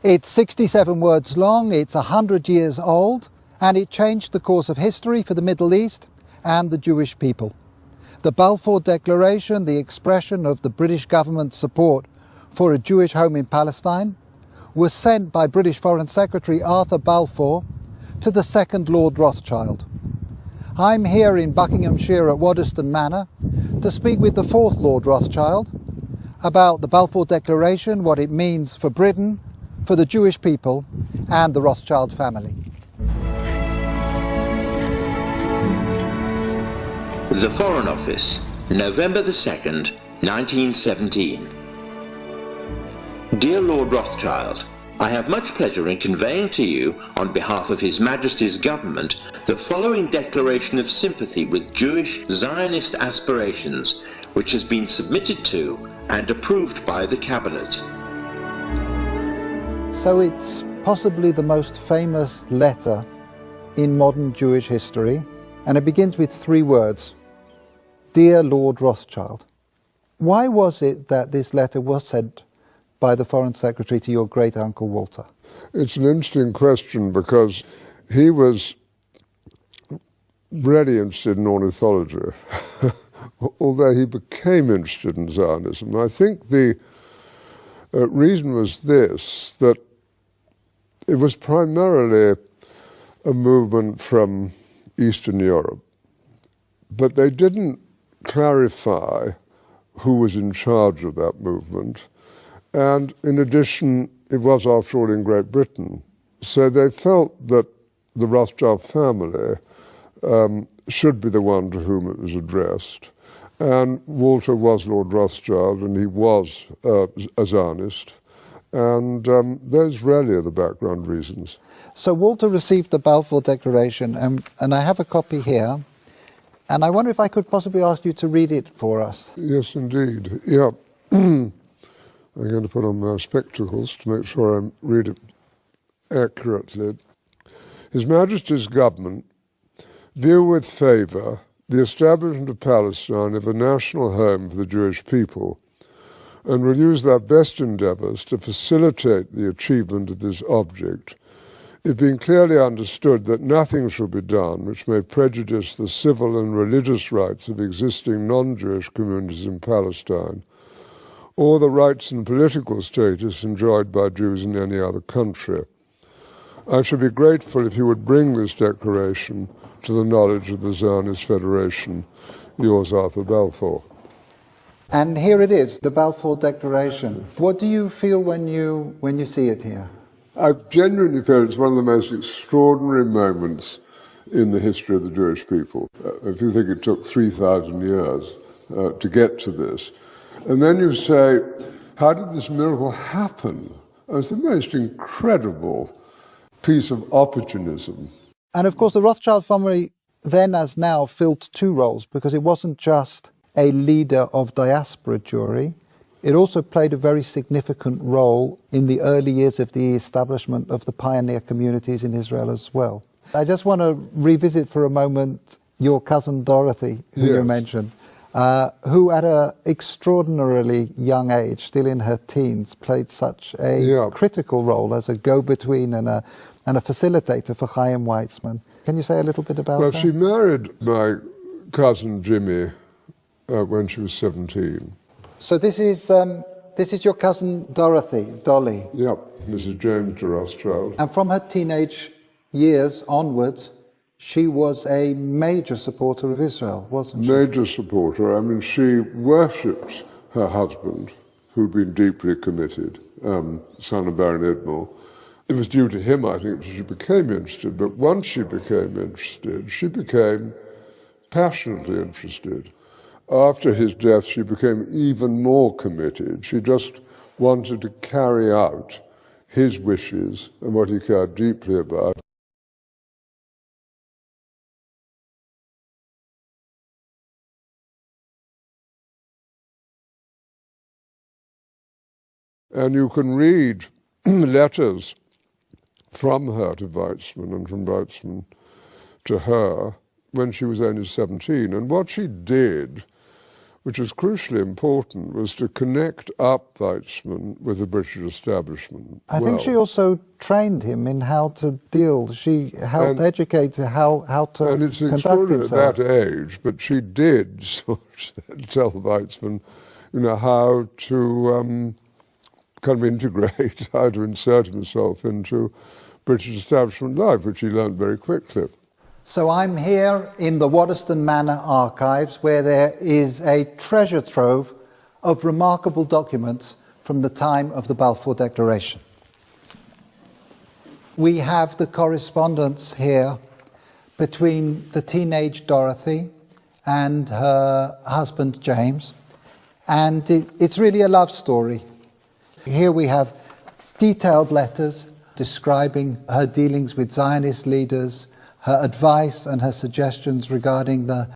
It's 67 words long, it's 100 years old, and it changed the course of history for the Middle East and the Jewish people. The Balfour Declaration, the expression of the British government's support for a Jewish home in Palestine, was sent by British Foreign Secretary Arthur Balfour to the second Lord Rothschild. I'm here in Buckinghamshire at Waddesdon Manor to speak with the fourth Lord Rothschild about the Balfour Declaration, what it means for Britain, for the Jewish people and the Rothschild family. The Foreign Office, November the 2nd, 1917. Dear Lord Rothschild, I have much pleasure in conveying to you, on behalf of His Majesty's Government, the following declaration of sympathy with Jewish Zionist aspirations, which has been submitted to and approved by the Cabinet. So it's possibly the most famous letter in modern Jewish history, and it begins with 3 words: Dear Lord Rothschild. Why was it that this letter was sent by the Foreign Secretary to your great-uncle Walter? It's an interesting question because he was really interested in ornithology, although he became interested in Zionism. I think the reason was this, that it was primarily a movement from Eastern Europe, but they didn't clarify who was in charge of that movement. And in addition, it was, after all, in Great Britain. So they felt that the Rothschild family should be the one to whom it was addressed. And Walter was Lord Rothschild, and he was a Zionist. And those really are the background reasons. So Walter received the Balfour Declaration, and I have a copy here. And I wonder if I could possibly ask you to read it for us. Yes, indeed. Yeah. I'm going to put on my spectacles to make sure I read it accurately. His Majesty's Government view with favour the establishment of Palestine as a national home for the Jewish people, and will use their best endeavours to facilitate the achievement of this object, it being clearly understood that nothing shall be done which may prejudice the civil and religious rights of existing non-Jewish communities in Palestine, or the rights and political status enjoyed by Jews in any other country. I should be grateful if you would bring this declaration to the knowledge of the Zionist Federation. Yours, Arthur Balfour. And here it is, the Balfour Declaration. What do you feel when you see it here? I genuinely feel it's one of the most extraordinary moments in the history of the Jewish people. If you think it took 3,000 years to get to this, and then you say, how did this miracle happen? It's the most incredible piece of opportunism. And of course, the Rothschild family then as now filled 2 roles, because it wasn't just a leader of diaspora Jewry, it also played a very significant role in the early years of the establishment of the pioneer communities in Israel as well. I just want to revisit for a moment your cousin Dorothy, who Yes. you mentioned. Who at an extraordinarily young age, still in her teens, played such a critical role as a go-between and a facilitator for Chaim Weizmann. Can you say a little bit about that? Well, she married my cousin Jimmy when she was 17. So this is your cousin Dorothy, Dolly. Yep, Mrs. James de Rothschild. And from her teenage years onwards, she was a major supporter of Israel, wasn't she? Major supporter. I mean, she worshipped her husband, who'd been deeply committed, son of Baron Edmore. It was due to him, I think, that she became interested. But once she became interested, she became passionately interested. After his death, she became even more committed. She just wanted to carry out his wishes and what he cared deeply about. And you can read letters from her to Weizmann and from Weizmann to her when she was only 17. And what she did which was crucially important, was to connect up Weizmann with the British establishment. I think she also trained him in how to deal. She helped educate how to and it's conduct extraordinary himself. at that age, but she did sort of tell Weizmann, how to kind of integrate, how to insert himself into British establishment life, which he learned very quickly. So I'm here in the Waddesdon Manor archives, where there is a treasure trove of remarkable documents from the time of the Balfour Declaration. We have the correspondence here between the teenage Dorothy and her husband James, and it's really a love story. Here we have detailed letters describing her dealings with Zionist leaders, her advice and her suggestions regarding the